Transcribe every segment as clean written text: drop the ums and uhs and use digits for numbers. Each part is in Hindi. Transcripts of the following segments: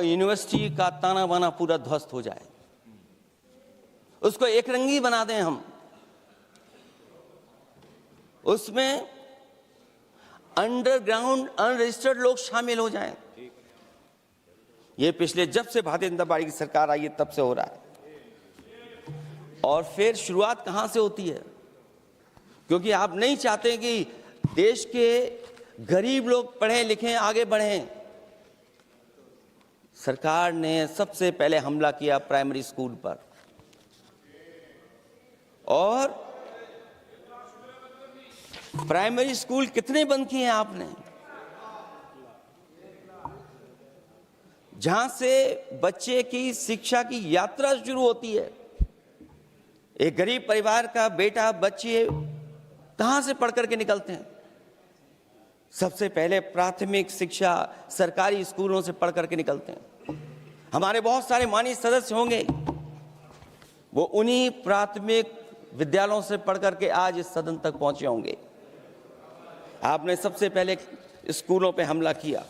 यूनिवर्सिटी का ताना बाना पूरा ध्वस्त हो जाए, उसको एक रंगी बना दें हम, उसमें अंडरग्राउंड अनरजिस्टर्ड लोग शामिल हो जाएं। ये पिछले जब से भारतीय जनता पार्टी की सरकार आई है तब से हो रहा है। और फिर शुरुआत कहां से होती है? क्योंकि आप नहीं चाहते कि देश के गरीब लोग पढ़ें लिखें आगे बढ़ें। सरकार ने सबसे पहले हमला किया प्राइमरी स्कूल पर, और प्राइमरी स्कूल कितने बंद किए हैं आपने? जहां से बच्चे की शिक्षा की यात्रा शुरू होती है। एक गरीब परिवार का बेटा बच्चे कहां से पढ़ करके निकलते हैं? सबसे पहले प्राथमिक शिक्षा सरकारी स्कूलों से पढ़ करके निकलते हैं। हमारे बहुत सारे माननीय सदस्य होंगे, वो उन्हीं प्राथमिक विद्यालयों से पढ़ करके आज इस सदन तक पहुंचे होंगे। आपने सबसे पहले स्कूलों पे हमला किया,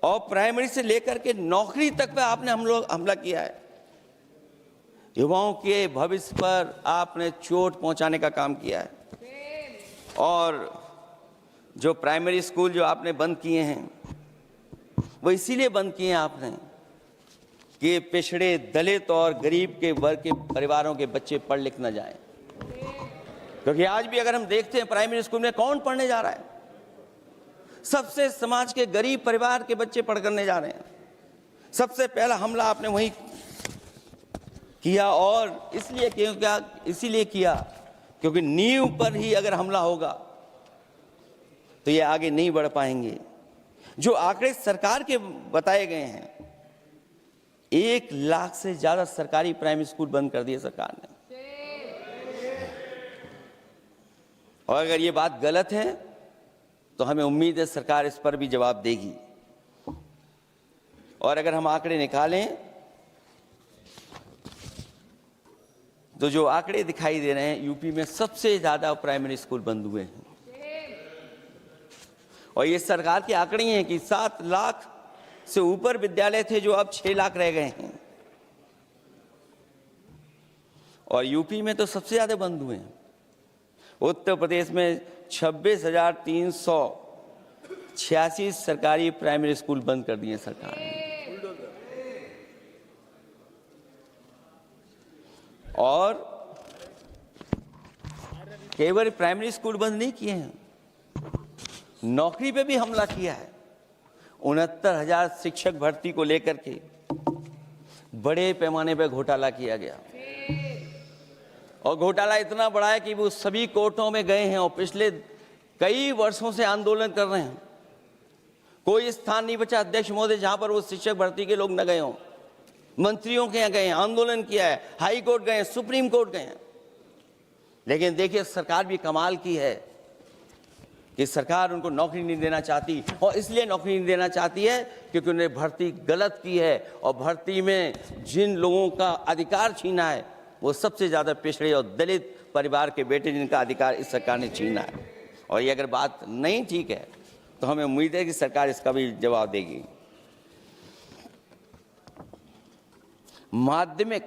और प्राइमरी से लेकर के नौकरी तक पे आपने हमला किया है। युवाओं के भविष्य पर आपने चोट पहुंचाने का काम किया है। और जो प्राइमरी स्कूल जो आपने बंद किए हैं, वो इसीलिए बंद किए हैं आपने कि पिछड़े, दलित और गरीब के वर्ग के परिवारों के बच्चे पढ़ लिख न जाएं। क्योंकि आज भी अगर हम देखते हैं प्राइमरी स्कूल में कौन पढ़ने जा रहा है? सबसे समाज के गरीब परिवार के बच्चे पढ़ करने जा रहे हैं। सबसे पहला हमला आपने वही किया, और इसीलिए किया क्योंकि नींव पर ही अगर हमला होगा तो ये आगे नहीं बढ़ पाएंगे। जो आंकड़े सरकार के बताए गए हैं, 1 लाख से ज्यादा सरकारी प्राइमरी स्कूल बंद कर दिए सरकार ने। और अगर ये बात गलत है तो हमें उम्मीद है सरकार इस पर भी जवाब देगी। और अगर हम आंकड़े निकालें तो जो आंकड़े दिखाई दे रहे हैं, यूपी में सबसे ज्यादा प्राइमरी स्कूल बंद हुए हैं। और ये सरकार के आंकड़े हैं कि 7 लाख से ऊपर विद्यालय थे जो अब 6 लाख रह गए हैं। और यूपी में तो सबसे ज्यादा बंद हुए हैं। उत्तर प्रदेश में 26,386 सरकारी प्राइमरी स्कूल बंद कर दिए सरकार ने। और केवल प्राइमरी स्कूल बंद नहीं किए हैं, नौकरी पे भी हमला किया है। 69,000 शिक्षक भर्ती को लेकर के बड़े पैमाने पर घोटाला किया गया। और घोटाला इतना बड़ा है कि वो सभी कोर्टों में गए हैं और पिछले कई वर्षों से आंदोलन कर रहे हैं। कोई स्थान नहीं बचा अध्यक्ष महोदय जहां पर वो शिक्षक भर्ती के लोग न गए हों। मंत्रियों के यहाँ गए हैं, आंदोलन किया है, हाई कोर्ट गए हैं, सुप्रीम कोर्ट गए हैं। लेकिन देखिए सरकार भी कमाल की है कि सरकार उनको नौकरी नहीं देना चाहती। और इसलिए नौकरी नहीं देना चाहती है क्योंकि उन्हें भर्ती गलत की है। और भर्ती में जिन लोगों का अधिकार छीना है, वो सबसे ज्यादा पिछड़े और दलित परिवार के बेटे, जिनका अधिकार इस सरकार ने छीना है। और ये अगर बात नहीं ठीक है तो हमें उम्मीद है कि सरकार इसका भी जवाब देगी। माध्यमिक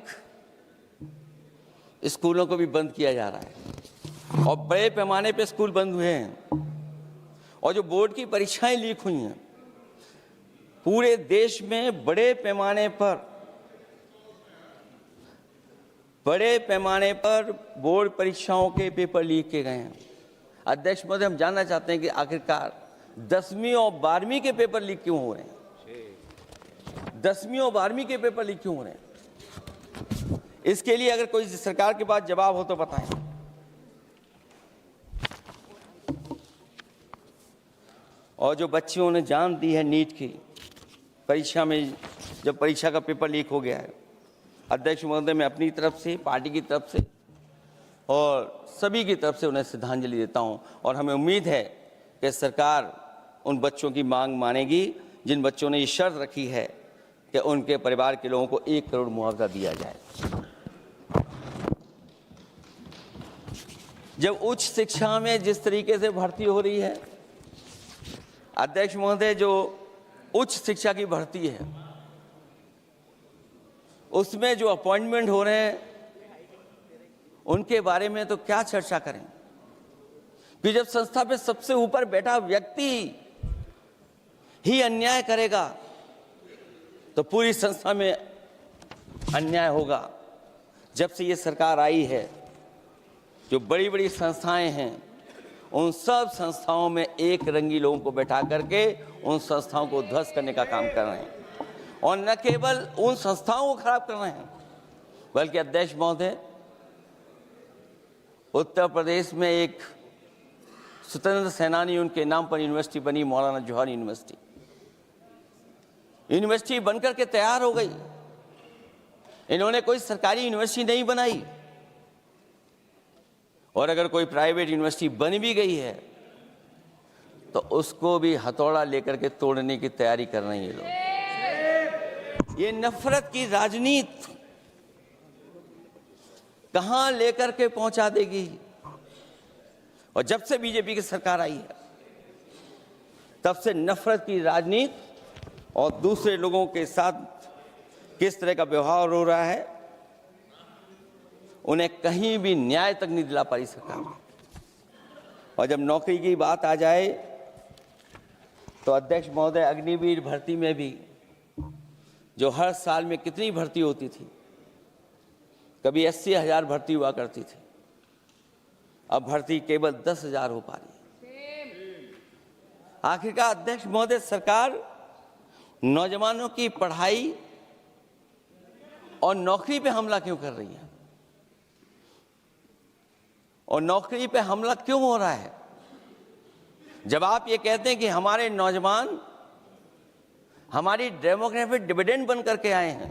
स्कूलों को भी बंद किया जा रहा है, और बड़े पैमाने पे स्कूल बंद हुए हैं। और जो बोर्ड की परीक्षाएं लीक हुई हैं, पूरे देश में बड़े पैमाने पर बोर्ड परीक्षाओं के पेपर लीक किए गए हैं। अध्यक्ष महोदय, हम जानना चाहते हैं कि आखिरकार 10वीं और 12वीं के पेपर लीक क्यों हो रहे हैं? 10वीं और 12वीं के पेपर लीक क्यों हो रहे हैं? इसके लिए अगर कोई सरकार के पास जवाब हो तो बताएं। और जो बच्चियों ने जान दी है नीट की परीक्षा में, जब परीक्षा का पेपर लीक हो गया है, अध्यक्ष महोदय, मैं अपनी तरफ से, पार्टी की तरफ से और सभी की तरफ से उन्हें श्रद्धांजलि देता हूं। और हमें उम्मीद है कि सरकार उन बच्चों की मांग मानेगी जिन बच्चों ने ये शर्त रखी है कि उनके परिवार के लोगों को 1 करोड़ मुआवजा दिया जाए। जब उच्च शिक्षा में जिस तरीके से भर्ती हो रही है, अध्यक्ष महोदय, जो उच्च शिक्षा की भर्ती है, उसमें जो अपॉइंटमेंट हो रहे हैं उनके बारे में तो क्या चर्चा करें, कि जब संस्था पे सबसे ऊपर बैठा व्यक्ति ही अन्याय करेगा तो पूरी संस्था में अन्याय होगा। जब से ये सरकार आई है, जो बड़ी बड़ी संस्थाएं हैं, उन सब संस्थाओं में एक रंगी लोगों को बैठा करके उन संस्थाओं को ध्वस्त करने का काम कर रहे हैं, और न केवल उन संस्थाओं को खराब कर रहे हैं, बल्कि अध्यक्ष महोदय, उत्तर प्रदेश में एक स्वतंत्र सेनानी, उनके नाम पर यूनिवर्सिटी बनी, मौलाना जौहर यूनिवर्सिटी। यूनिवर्सिटी बनकर के तैयार हो गई। इन्होंने कोई सरकारी यूनिवर्सिटी नहीं बनाई, और अगर कोई प्राइवेट यूनिवर्सिटी बन भी गई है तो उसको भी हथौड़ा लेकर के तोड़ने की तैयारी कर रहे हैं ये लोग। ये नफरत की राजनीति कहां लेकर के पहुंचा देगी। और जब से बीजेपी की सरकार आई है, तब से नफरत की राजनीति और दूसरे लोगों के साथ किस तरह का व्यवहार हो रहा है, उन्हें कहीं भी न्याय तक नहीं दिला पाई सरकार। और जब नौकरी की बात आ जाए तो अध्यक्ष महोदय, अग्निवीर भर्ती में भी जो हर साल में कितनी भर्ती होती थी, कभी 80,000 भर्ती हुआ करती थी, अब भर्ती केवल 10,000 हो पा रही है। आखिरकार अध्यक्ष महोदय, सरकार नौजवानों की पढ़ाई और नौकरी पे हमला क्यों कर रही है, और नौकरी पे हमला क्यों हो रहा है? जब आप ये कहते हैं कि हमारे नौजवान हमारी डेमोग्राफिक डिविडेंड बन करके आए हैं,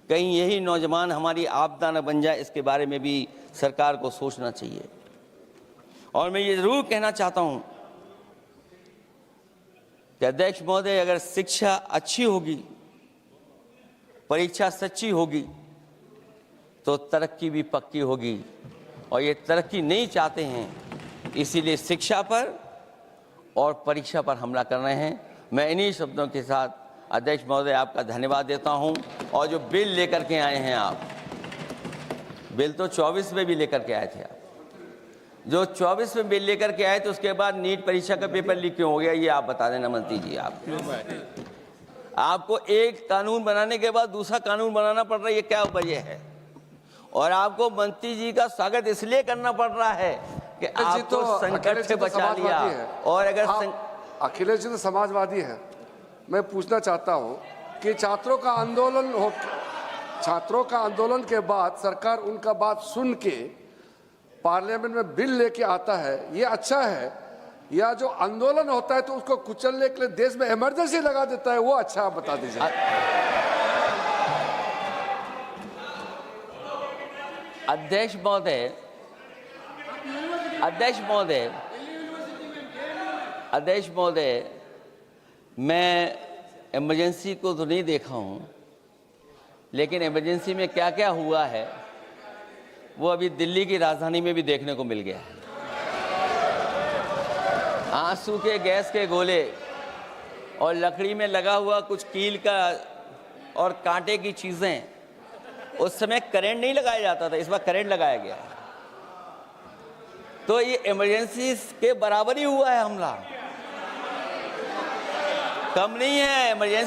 कहीं यही नौजवान हमारी आपदा न बन जाए, इसके बारे में भी सरकार को सोचना चाहिए। और मैं ये जरूर कहना चाहता हूं कि अध्यक्ष महोदय, अगर शिक्षा अच्छी होगी, परीक्षा सच्ची होगी, तो तरक्की भी पक्की होगी। और ये तरक्की नहीं चाहते हैं, इसीलिए शिक्षा पर और परीक्षा पर हमला कर रहे हैं। मैं इन्हीं शब्दों के साथ अध्यक्ष महोदय आपका धन्यवाद देता हूं। और जो बिल लेकर के आए हैं आप, बिल तो 24 में भी लेकर के आए थे आप, जो 24 में बिल लेकर के आए थे, उसके बाद नीट परीक्षा का पेपर लीक क्यों हो गया, ये आप बता देना मंत्री जी। आपको एक कानून बनाने के बाद दूसरा कानून बनाना पड़ रहा है, ये क्या वजह है? और आपको मंत्री जी का स्वागत इसलिए करना पड़ रहा है कि आपको संकट से बचा लिया। और अगर अखिलेश जी तो समाजवादी है। मैं पूछना चाहता हूं कि छात्रों का आंदोलन के बाद सरकार उनका बात सुन के पार्लियामेंट में बिल लेके आता है, ये अच्छा है, या जो आंदोलन होता है तो उसको कुचलने के लिए देश में इमरजेंसी लगा देता है, वो अच्छा? आप बता दीजिए। अध्यक्ष महोदय, मैं इमरजेंसी को तो नहीं देखा हूं, लेकिन इमरजेंसी में क्या क्या हुआ है वो अभी दिल्ली की राजधानी में भी देखने को मिल गया है। आंसू के गैस के गोले और लकड़ी में लगा हुआ कुछ कील का और कांटे की चीजें, उस समय करंट नहीं लगाया जाता था, इस बार करंट लगाया गया। तो ये इमरजेंसी के बराबर ही हुआ है हमला, कम नहीं है इमरजेंसी।